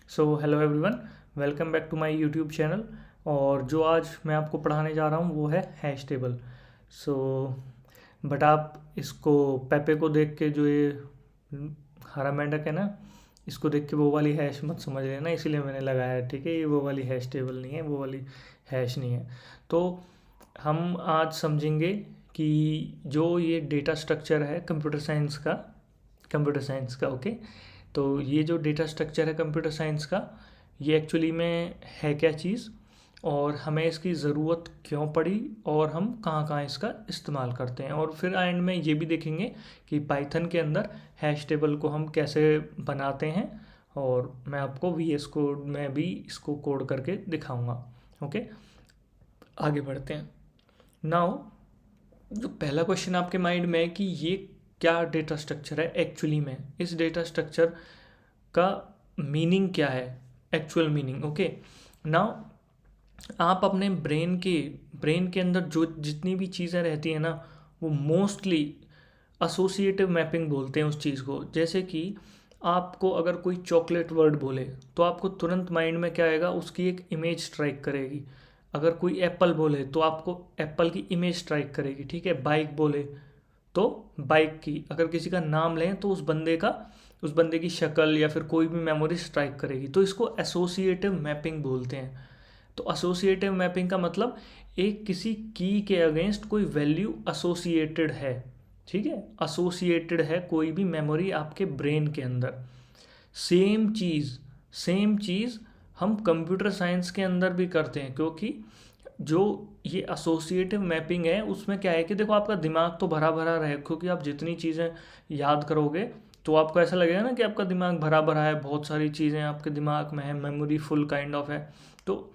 So hello everyone, welcome back to my YouTube channel. और जो आज मैं आपको पढ़ाने जा रहा हूँ वो है हैश टेबल। सो बट आप इसको पेपे को देख के जो ये हरा मेंढक है ना, इसको देख के वो वाली हैश मत समझ लेना, इसीलिए मैंने लगाया है। ठीक है, ये वो वाली हैश टेबल नहीं है, वो वाली हैश नहीं है। तो हम आज समझेंगे कि जो ये डेटा स्ट्रक्चर है कंप्यूटर साइंस का ओके। तो ये जो डेटा स्ट्रक्चर है कंप्यूटर साइंस का, ये एक्चुअली में है क्या चीज़, और हमें इसकी ज़रूरत क्यों पड़ी, और हम कहाँ कहाँ इसका इस्तेमाल करते हैं। और फिर एंड में ये भी देखेंगे कि पाइथन के अंदर हैश टेबल को हम कैसे बनाते हैं, और मैं आपको VS कोड में भी इसको कोड करके दिखाऊंगा। ओके, आगे बढ़ते हैं। नाउ जो पहला क्वेश्चन आपके माइंड में है कि ये क्या डेटा स्ट्रक्चर है एक्चुअली में, इस डेटा स्ट्रक्चर का मीनिंग क्या है, एक्चुअल मीनिंग। ओके, नाउ आप अपने ब्रेन के अंदर जो जितनी भी चीज़ें रहती हैं ना, वो मोस्टली एसोसिएटिव मैपिंग बोलते हैं उस चीज़ को। जैसे कि आपको अगर कोई चॉकलेट वर्ड बोले तो आपको तुरंत माइंड में क्या आएगा, उसकी एक इमेज स्ट्राइक करेगी। अगर कोई एप्पल बोले तो आपको एप्पल की इमेज स्ट्राइक करेगी। ठीक है, बाइक बोले तो बाइक की, अगर किसी का नाम लें तो उस बंदे की शक्ल या फिर कोई भी मेमोरी स्ट्राइक करेगी। तो इसको एसोसिएटिव मैपिंग बोलते हैं। तो एसोसिएटिव मैपिंग का मतलब एक किसी की के अगेंस्ट कोई वैल्यू एसोसिएटेड है। ठीक है, एसोसिएटेड है कोई भी मेमोरी आपके ब्रेन के अंदर। सेम चीज़ हम कंप्यूटर साइंस के अंदर भी करते हैं, क्योंकि जो ये एसोसिएटिव मैपिंग है उसमें क्या है कि देखो, आपका दिमाग तो भरा भरा रहे, क्योंकि आप जितनी चीज़ें याद करोगे तो आपको ऐसा लगेगा ना कि आपका दिमाग भरा भरा है, बहुत सारी चीज़ें आपके दिमाग में है, मेमोरी फुल काइंड ऑफ है। तो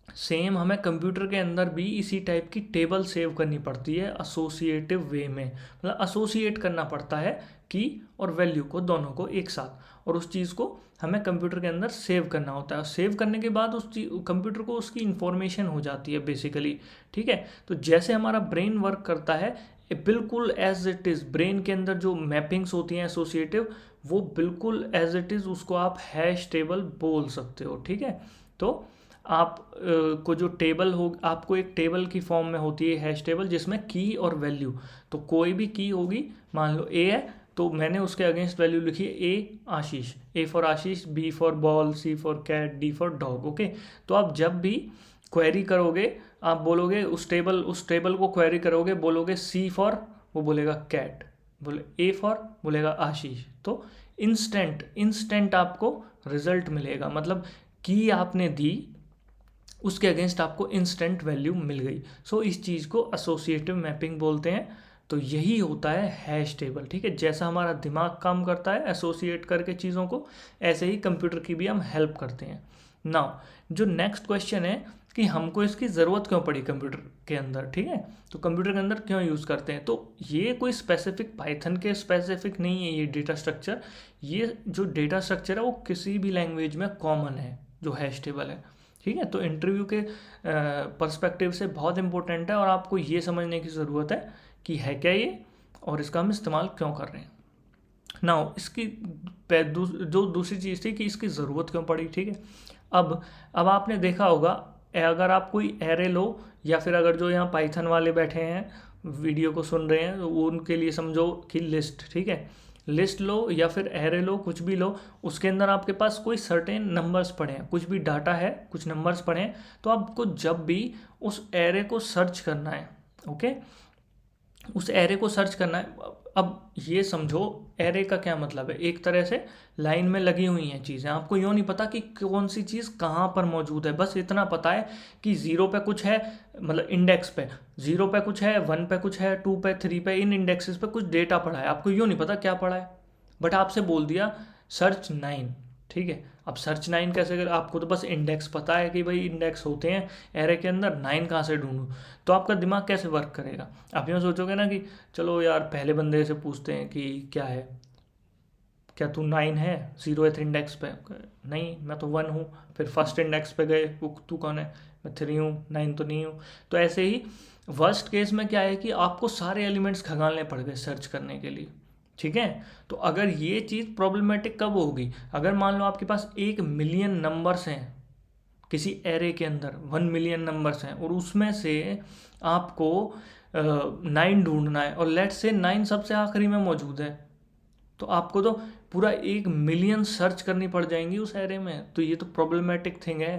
सेम हमें कंप्यूटर के अंदर भी इसी टाइप की टेबल सेव करनी पड़ती है एसोसिएटिव वे में। मतलब एसोसिएट करना पड़ता है की और वैल्यू को, दोनों को एक साथ, और उस चीज़ को हमें कंप्यूटर के अंदर सेव करना होता है। सेव करने के बाद उस कंप्यूटर को उसकी इंफॉर्मेशन हो जाती है बेसिकली। ठीक है, तो जैसे हमारा ब्रेन वर्क करता है, बिल्कुल एज इट इज़ ब्रेन के अंदर जो मैपिंग्स होती हैं एसोसिएटिव, वो बिल्कुल एज इट इज़ उसको आप हैश टेबल बोल सकते हो। ठीक है, तो आप को जो टेबल हो, आपको एक टेबल की फॉर्म में होती है हैश टेबल, जिसमें की और वैल्यू, तो कोई भी की होगी, मान लो ए है तो मैंने उसके अगेंस्ट वैल्यू लिखी है A Ashish, A for Ashish, B for ball, C for cat, D for dog. Okay, तो आप जब भी क्वेरी करोगे, आप बोलोगे उस टेबल को क्वेरी करोगे, बोलोगे सी फॉर, वो बोलेगा कैट, बोले ए फॉर, बोलेगा आशीष। तो इंस्टेंट आपको रिजल्ट मिलेगा। मतलब की आपने दी, उसके अगेंस्ट आपको इंस्टेंट वैल्यू मिल गई। सो इस चीज़ को एसोसिएटिव मैपिंग बोलते हैं। तो यही होता है हैश टेबल। ठीक है, जैसा हमारा दिमाग काम करता है एसोसिएट करके चीज़ों को, ऐसे ही कंप्यूटर की भी हम हेल्प करते हैं। नाउ जो नेक्स्ट क्वेश्चन है कि हमको इसकी ज़रूरत क्यों पड़ी कंप्यूटर के अंदर। ठीक है, तो कंप्यूटर के अंदर क्यों यूज़ करते हैं, तो ये कोई स्पेसिफिक पाइथन के स्पेसिफिक नहीं है ये डेटा स्ट्रक्चर। ये जो डेटा स्ट्रक्चर है वो किसी भी लैंग्वेज में कॉमन है, जो हैश टेबल है। ठीक है, तो इंटरव्यू के पर्सपेक्टिव से बहुत इंपॉर्टेंट है, और आपको ये समझने की ज़रूरत है कि है क्या ये, और इसका हम इस्तेमाल क्यों कर रहे हैं। नाउ इसकी जो दूसरी चीज़ थी कि इसकी ज़रूरत क्यों पड़ी। ठीक है, अब आपने देखा होगा, अगर आप कोई एरे लो, या फिर अगर जो यहाँ पाइथन वाले बैठे हैं वीडियो को सुन रहे हैं, वो उनके लिए समझो कि लिस्ट। ठीक है, लिस्ट लो या फिर एरे लो, कुछ भी लो, उसके अंदर आपके पास कोई सर्टेन नंबर्स पड़े हैं, कुछ भी डाटा है, कुछ नंबर्स पड़े हैं, तो आपको जब भी उस एरे को सर्च करना है, ओके, उस एरे को सर्च करना है। अब ये समझो, एरे का क्या मतलब है, एक तरह से लाइन में लगी हुई हैं चीज़ें, आपको यूँ नहीं पता कि कौन सी चीज़ कहाँ पर मौजूद है, बस इतना पता है कि जीरो पे कुछ है, मतलब इंडेक्स पे जीरो पे कुछ है, वन पे कुछ है, टू पे, थ्री पे, इन इंडेक्सेस पे कुछ डेटा पड़ा है, आपको यूँ नहीं पता क्या पड़ा है, बट आपसे बोल दिया सर्च 9। ठीक है, अब सर्च 9 कैसे कर, आपको तो बस इंडेक्स पता है कि भाई इंडेक्स होते हैं एरे के अंदर, 9 कहाँ से ढूंढूं, तो आपका दिमाग कैसे वर्क करेगा। आप यूँ सोचोगे ना कि चलो यार पहले बंदे से पूछते हैं कि क्या है, क्या तू 9 है, 0th इंडेक्स पे, नहीं मैं तो 1 हूँ। फिर फर्स्ट इंडेक्स पे गए, तू कौन है, मैं 3 हूँ, 9 तो नहीं हूँ। तो ऐसे ही वर्स्ट केस में क्या है कि आपको सारे एलिमेंट्स खंगालने पड़ गए सर्च करने के लिए। ठीक है। तो अगर ये चीज़ प्रॉब्लमेटिक कब होगी, अगर मान लो आपके पास 1 मिलियन नंबर्स हैं किसी एरे के अंदर, 1 मिलियन नंबर्स हैं और उसमें से आपको 9 ढूंढना है और लेट से 9 सबसे आखिरी में मौजूद है, तो आपको तो पूरा 1 मिलियन सर्च करनी पड़ जाएंगी उस एरे में, तो ये तो प्रॉब्लमेटिक थिंग है।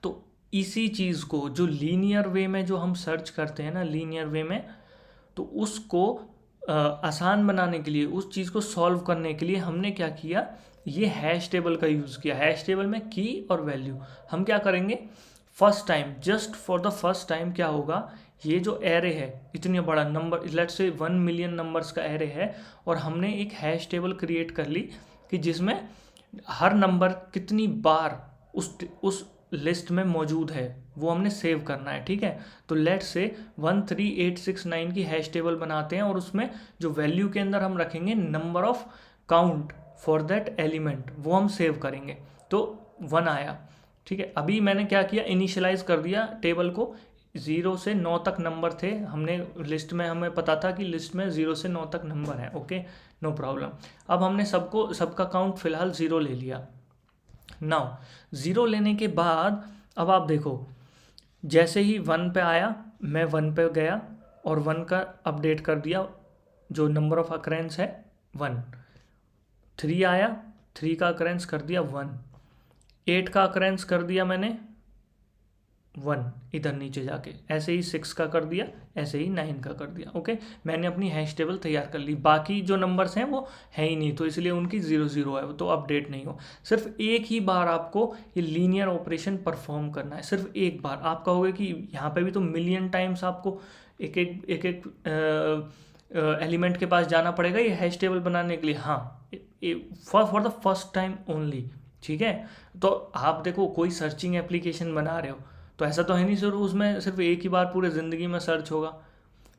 तो इसी चीज़ को जो लीनियर वे में जो हम सर्च करते हैं ना, लीनियर वे में, तो उसको आसान बनाने के लिए, उस चीज़ को सॉल्व करने के लिए हमने क्या किया, ये हैश टेबल का यूज़ किया। हैश टेबल में की और वैल्यू हम क्या करेंगे, first time, just for the first time क्या होगा, ये जो एरे है इतनी बड़ा number, let's say 1 million numbers का एरे है, और हमने एक हैश टेबल क्रिएट कर ली कि जिसमें हर नंबर कितनी बार उस लिस्ट में मौजूद है वो हमने सेव करना है, ठीक है। तो लेट से 13869 की हैश टेबल बनाते हैं और उसमें जो वैल्यू के अंदर हम रखेंगे number of count for that element, वो हम सेव करेंगे, तो 1 आया, ठीक है। अभी मैंने क्या किया, इनिशियलाइज कर दिया टेबल को, 0 से 9 तक नंबर थे, हमने लिस्ट में, हमें पता था कि लिस्ट में 0 से 9 तक नंबर है, ओके, नो प्रॉब्लम। अब हमने सबका काउंट फिलहाल 0 ले लिया। नाउ 0 लेने के बाद अब आप देखो, जैसे ही 1 पे आया, मैं 1 पे गया और 1 का अपडेट कर दिया, जो नंबर ऑफ अकरेंस है 1। 3 आया, 3 का अकरेंस कर दिया 1। 8 का अकरेंस कर दिया मैंने 1 इधर नीचे जाके, ऐसे ही 6 का कर दिया, ऐसे ही 9 का कर दिया, ओके। मैंने अपनी हैश टेबल तैयार कर ली, बाकी जो नंबर्स हैं वो है ही नहीं, तो इसलिए उनकी 0 है, तो अपडेट नहीं हो। सिर्फ एक ही बार आपको ये लीनियर ऑपरेशन परफॉर्म करना है, सिर्फ एक बार। आप कहोगे कि यहाँ पे भी तो मिलियन टाइम्स आपको एक एलिमेंट के पास जाना पड़ेगा ये हैश टेबल बनाने के लिए। हाँ, for the first time only, ठीक है। तो आप देखो, कोई सर्चिंग एप्लीकेशन बना रहे हो तो ऐसा तो है नहीं सिर्फ उसमें सिर्फ एक ही बार पूरे ज़िंदगी में सर्च होगा।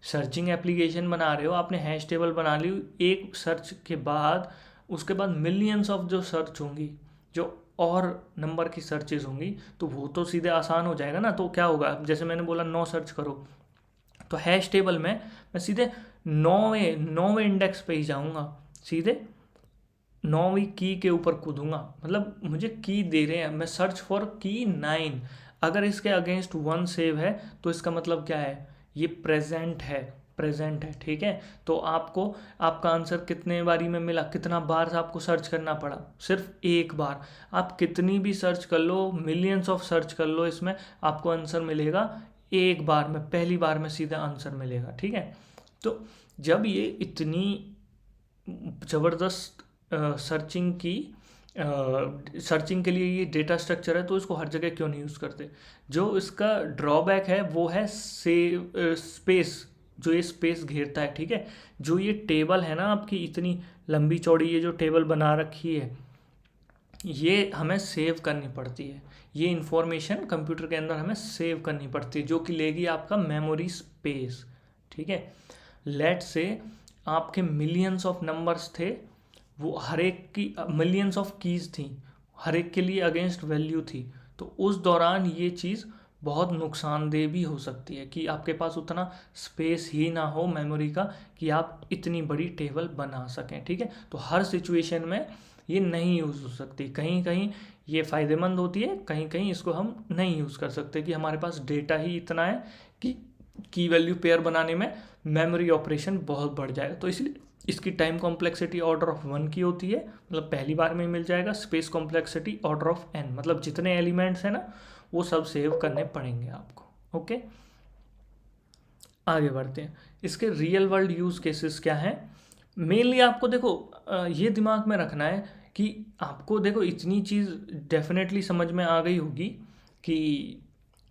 सर्चिंग एप्लीकेशन बना रहे हो, आपने हैश टेबल बना ली, एक सर्च के बाद उसके बाद मिलियंस ऑफ जो सर्च होंगी, जो और नंबर की सर्चेज होंगी, तो वो तो सीधे आसान हो जाएगा ना। तो क्या होगा, जैसे मैंने बोला 9 सर्च करो, तो हैश टेबल में मैं सीधे 9वें इंडेक्स पे ही जाऊँगा, सीधे 9वीं की के ऊपर कूदूंगा। मतलब मुझे की दे रहे हैं, मैं सर्च फॉर की 9, अगर इसके अगेंस्ट 1 सेव है तो इसका मतलब क्या है, ये प्रेजेंट है, प्रेजेंट है, ठीक है। तो आपको आपका आंसर कितने बारी में मिला, कितना बार आपको सर्च करना पड़ा, सिर्फ एक बार। आप कितनी भी सर्च कर लो, मिलियंस ऑफ सर्च कर लो, इसमें आपको आंसर मिलेगा एक बार में, पहली बार में सीधा आंसर मिलेगा, ठीक है। तो जब ये इतनी ज़बरदस्त सर्चिंग के लिए ये डेटा स्ट्रक्चर है, तो इसको हर जगह क्यों नहीं यूज़ करते। जो इसका ड्रॉबैक है वो है स्पेस, जो ये स्पेस घेरता है, ठीक है। जो ये टेबल है ना आपकी इतनी लंबी चौड़ी, ये जो टेबल बना रखी है, ये हमें सेव करनी पड़ती है, ये इंफॉर्मेशन कंप्यूटर के अंदर हमें सेव करनी पड़ती है, जो कि लेगी आपका मेमोरी स्पेस, ठीक है। लेट से आपके मिलियंस ऑफ नंबर्स थे, वो हर एक की मिलियंस ऑफ कीज़ थी, हर एक के लिए अगेंस्ट वैल्यू थी, तो उस दौरान ये चीज़ बहुत नुकसानदेह भी हो सकती है कि आपके पास उतना स्पेस ही ना हो मेमोरी का कि आप इतनी बड़ी टेबल बना सकें, ठीक है। तो हर सिचुएशन में ये नहीं यूज़ हो सकती, कहीं कहीं ये फ़ायदेमंद होती है, कहीं कहीं इसको हम नहीं यूज़ कर सकते कि हमारे पास डेटा ही इतना है कि की वैल्यू पेयर बनाने में मेमोरी ऑपरेशन बहुत बढ़ जाएगा। तो इसलिए इसकी टाइम कॉम्प्लेक्सिटी ऑर्डर ऑफ 1 की होती है, मतलब पहली बार में मिल जाएगा। Space complexity order of n, मतलब जितने एलिमेंट्स हैं ना वो सब सेव करने पड़ेंगे आपको, ओके। आगे बढ़ते हैं, इसके रियल वर्ल्ड यूज़ केसेस क्या हैं। मेनली आपको देखो ये दिमाग में रखना है कि आपको देखो इतनी चीज़ डेफिनेटली समझ में आ गई होगी कि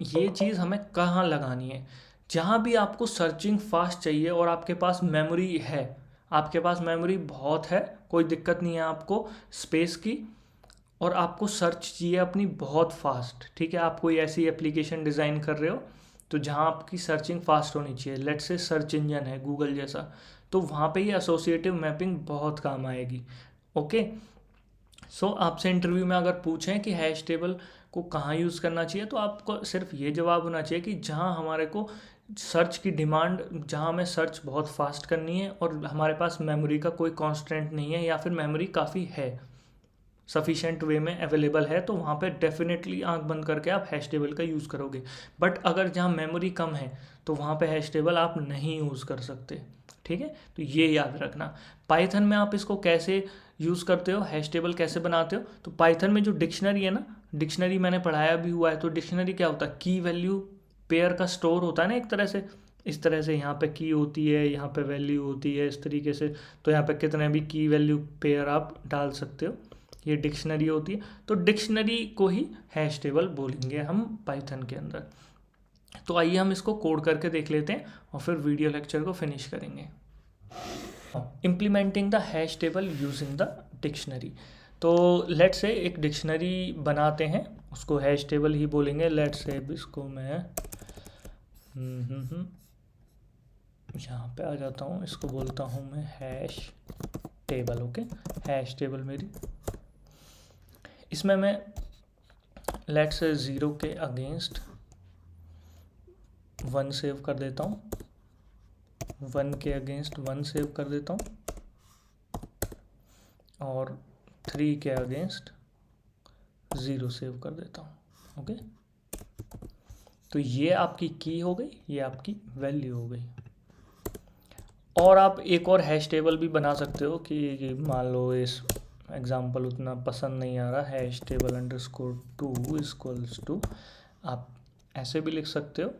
ये चीज़ हमें कहाँ लगानी है। जहाँ भी आपको सर्चिंग फास्ट चाहिए और आपके पास मेमोरी है, आपके पास मेमोरी बहुत है, कोई दिक्कत नहीं है आपको स्पेस की, और आपको सर्च चाहिए अपनी बहुत फास्ट, ठीक है। आप कोई ऐसी एप्लीकेशन डिज़ाइन कर रहे हो तो जहाँ आपकी सर्चिंग फास्ट होनी चाहिए, लेट से सर्च इंजन है गूगल जैसा, तो वहाँ पे ये एसोसिएटिव मैपिंग बहुत काम आएगी, ओके। सो आपसे इंटरव्यू में अगर पूछें कि हैश टेबल को कहाँ यूज़ करना चाहिए, तो आपको सिर्फ ये जवाब होना चाहिए कि जहाँ हमारे को सर्च की डिमांड, जहाँ हमें सर्च बहुत फास्ट करनी है और हमारे पास मेमोरी का कोई कांस्टेंट नहीं है या फिर मेमोरी काफ़ी है, सफिशेंट वे में अवेलेबल है, तो वहाँ पे डेफिनेटली आंख बंद करके आप हैश टेबल का यूज़ करोगे। बट अगर जहाँ मेमोरी कम है तो वहाँ पे हैश टेबल आप नहीं यूज़ कर सकते। ठीक है, तो ये याद रखना। पाइथन में आप इसको कैसे यूज़ करते हो, हैश टेबल कैसे बनाते हो, तो पाइथन में जो डिक्शनरी है ना, डिक्शनरी मैंने पढ़ाया भी हुआ है। तो डिक्शनरी क्या होता है, की वैल्यू पेयर का स्टोर होता है ना एक तरह से। इस तरह से यहाँ पे की होती है, यहाँ पे वैल्यू होती है, इस तरीके से। तो यहाँ पे कितने भी की वैल्यू पेयर आप डाल सकते हो, ये डिक्शनरी होती है। तो डिक्शनरी को ही हैश टेबल बोलेंगे हम पाइथन के अंदर। तो आइए हम इसको कोड करके देख लेते हैं और फिर वीडियो लेक्चर को फिनिश करेंगे। Implementing the hash table using the dictionary. तो लेट्स से एक डिक्शनरी बनाते हैं, उसको हैश टेबल ही बोलेंगे। लेट्स से इसको मैं यहाँ पे आ जाता हूँ, इसको बोलता हूँ मैं hash table. Okay, hash table मेरी, इसमें मैं लेट्स से 0 के अगेंस्ट 1 सेव कर देता हूँ, 1 के अगेंस्ट 1 सेव कर देता हूँ, और 3 के अगेंस्ट 0 सेव कर देता हूँ। ओके, तो ये आपकी की हो गई, ये आपकी वैल्यू हो गई। और आप एक और हैश टेबल भी बना सकते हो कि मान लो इस एग्जाम्पल उतना पसंद नहीं आ रहा, hash table underscore 2 equals to, आप ऐसे भी लिख सकते हो,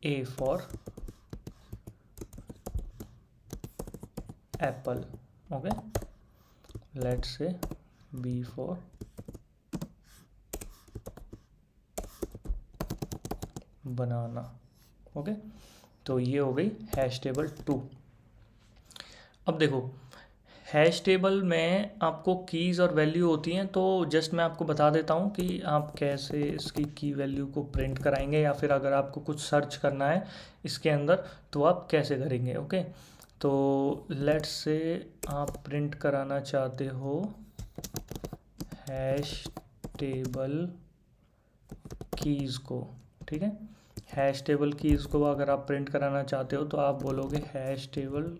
a for apple. Okay, let's say b for banana. Okay, तो ये हो गई हैश टेबल 2। अब देखो, हैश टेबल में आपको कीज़ और वैल्यू होती हैं, तो जस्ट मैं आपको बता देता हूँ कि आप कैसे इसकी की वैल्यू को प्रिंट कराएंगे, या फिर अगर आपको कुछ सर्च करना है इसके अंदर तो आप कैसे करेंगे। ओके, तो लेट्स से आप प्रिंट कराना चाहते हो हैश टेबल कीज़ को। ठीक है, हैश टेबल कीज़ को अगर आप प्रिंट कराना चाहते हो तो आप बोलोगे हैश टेबल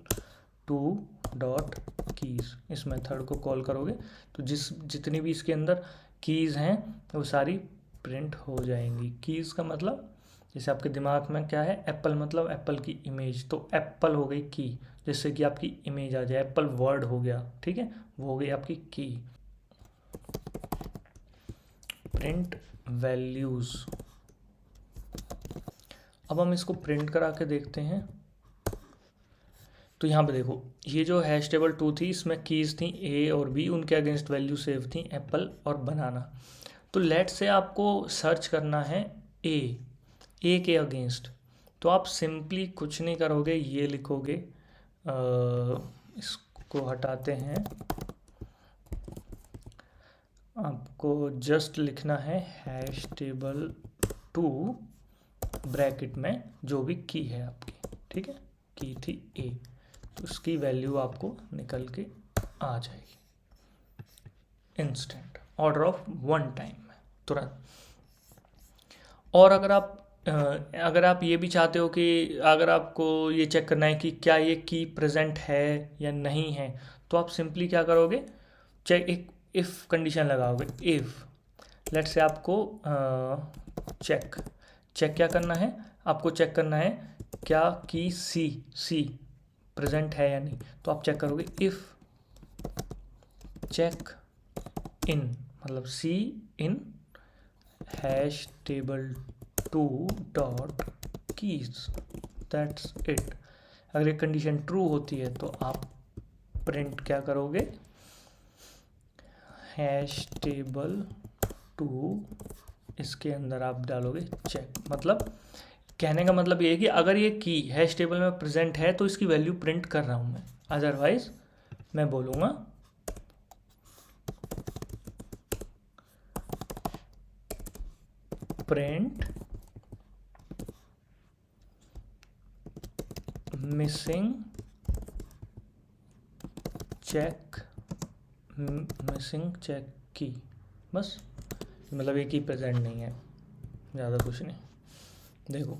2 डॉट कीज़, इस मेथड को कॉल करोगे तो जितनी भी इसके अंदर कीज़ हैं वो सारी प्रिंट हो जाएंगी। कीज़ का मतलब जैसे आपके दिमाग में क्या है, एप्पल मतलब एप्पल की इमेज, तो एप्पल हो गई की, जिससे कि आपकी इमेज आ जाए। एप्पल वर्ड हो गया, ठीक है, वो हो गई आपकी की। प्रिंट वैल्यूज़, अब हम इसको प्रिंट करा के देखते हैं। तो यहाँ पे देखो, ये जो हैश टेबल 2 थी इसमें कीज़ थी ए और बी, उनके अगेंस्ट वैल्यू सेव थी एप्पल और बनाना। तो लेट से आपको सर्च करना है ए के अगेंस्ट, तो आप सिंपली कुछ नहीं करोगे, ये लिखोगे, इसको हटाते हैं, आपको जस्ट लिखना है हैश टेबल 2 ब्रैकेट में जो भी की है आपकी, ठीक है, की थी ए, तो उसकी वैल्यू आपको निकल के आ जाएगी इंस्टेंट, ऑर्डर ऑफ 1 टाइम में, तुरंत। और अगर आप ये भी चाहते हो कि अगर आपको ये चेक करना है कि क्या ये की प्रेजेंट है या नहीं है, तो आप सिंपली क्या करोगे, चेक, एक इफ़ कंडीशन लगाओगे। इफ़ लेट से आपको चेक क्या करना है, आपको चेक करना है क्या की सी प्रेजेंट है या नहीं, तो आप चेक करोगे इफ़ चेक इन, मतलब C in hash table 2 dot keys, that's it. अगर एक कंडीशन ट्रू होती है तो आप प्रिंट क्या करोगे, हैश टेबल 2, इसके अंदर आप डालोगे चेक। मतलब कहने का मतलब ये है कि अगर ये की हैश टेबल में प्रेजेंट है तो इसकी वैल्यू प्रिंट कर रहा हूँ मैं, अदरवाइज मैं बोलूँगा प्रिंट मिसिंग चेक की, बस, मतलब एक ही प्रेजेंट नहीं है, ज़्यादा कुछ नहीं। देखो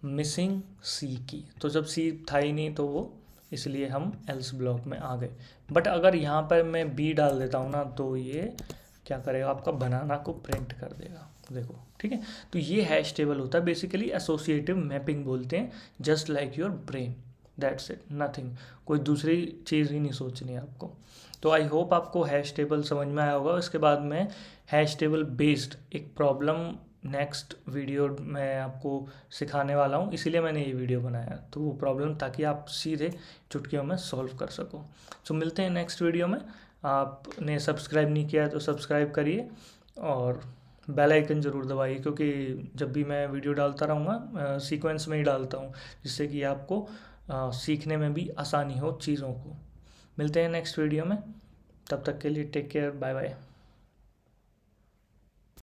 मिसिंग सी की, तो जब सी था ही नहीं तो वो इसलिए हम एल्स ब्लॉक में आ गए। बट अगर यहाँ पर मैं बी डाल देता हूँ ना तो ये क्या करेगा, आपका बनाना को प्रिंट कर देगा। देखो ठीक है, तो ये हैश टेबल होता है बेसिकली, एसोसिएटिव मैपिंग बोलते हैं, just like your brain, that's it, nothing. कोई दूसरी चीज़ ही नहीं सोचनी है आपको। तो आई होप आपको हैश टेबल समझ में आया होगा। इसके बाद में हैश टेबल बेस्ड एक प्रॉब्लम नेक्स्ट वीडियो में आपको सिखाने वाला हूँ, इसीलिए मैंने ये वीडियो बनाया, तो वो प्रॉब्लम ताकि आप सीधे चुटकियों में सॉल्व कर सको। तो मिलते हैं नेक्स्ट वीडियो में। आपने सब्सक्राइब नहीं किया है तो सब्सक्राइब करिए और बेल आइकन ज़रूर दबाइए, क्योंकि जब भी मैं वीडियो डालता रहूँगा सीक्वेंस में ही डालता हूँ, जिससे कि आपको सीखने में भी आसानी हो चीज़ों को। मिलते हैं नेक्स्ट वीडियो में, तब तक के लिए टेक केयर, बाय बाय।